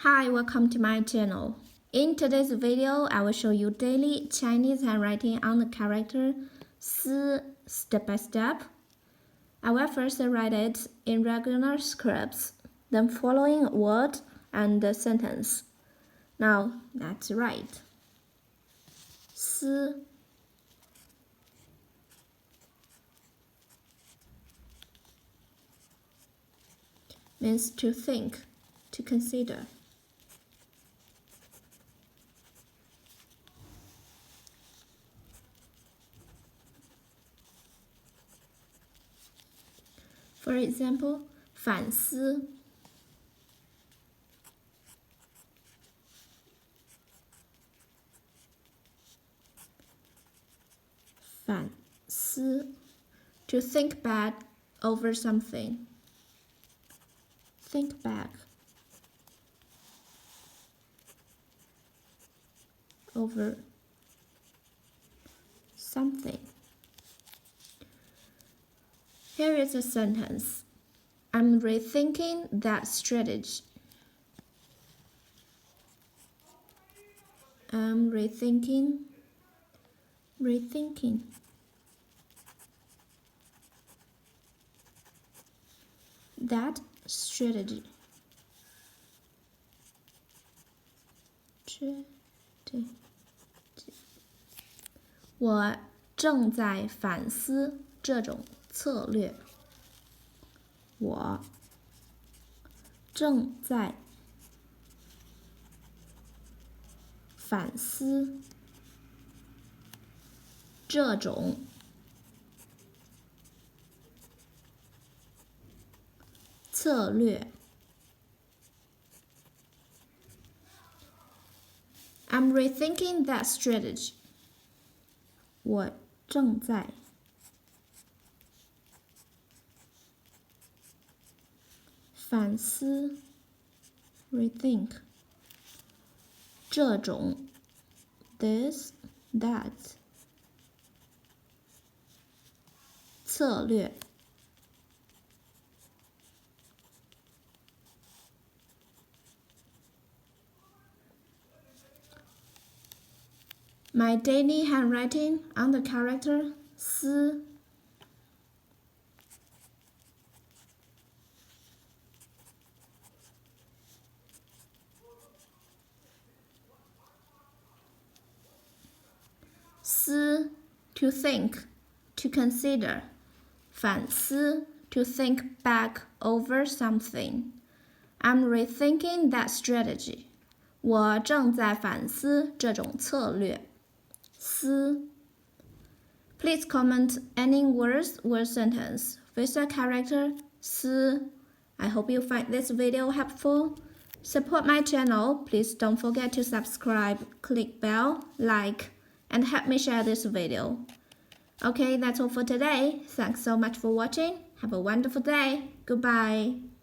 Hi, welcome to my channel. In today's video, I will show you daily Chinese handwriting on the character Si step by step. I will first write it in regular scripts, then following word and sentence. Now, let's write. Si means to think, to consider. For example, 反思 反思 to think back over something. Think back over something. Here is a sentence. I'm rethinking that strategy. I'm rethinking that strategy. 我正在反思这种策略。我正在反思这种策略。I'm rethinking that strategy. 我正在反思 rethink 这种 this that 策略。My daily handwriting on the character Si. Si, to think, to consider. 反思 to think back over something. I'm rethinking that strategy. 我正在反思这种策略。Si. Please comment any words or sentence with the character Si. I hope you find this video helpful. Support my channel. Please don't forget to subscribe, click bell, like, and help me share this video. Okay, that's all for today. Thanks so much for watching. Have a wonderful day. Goodbye.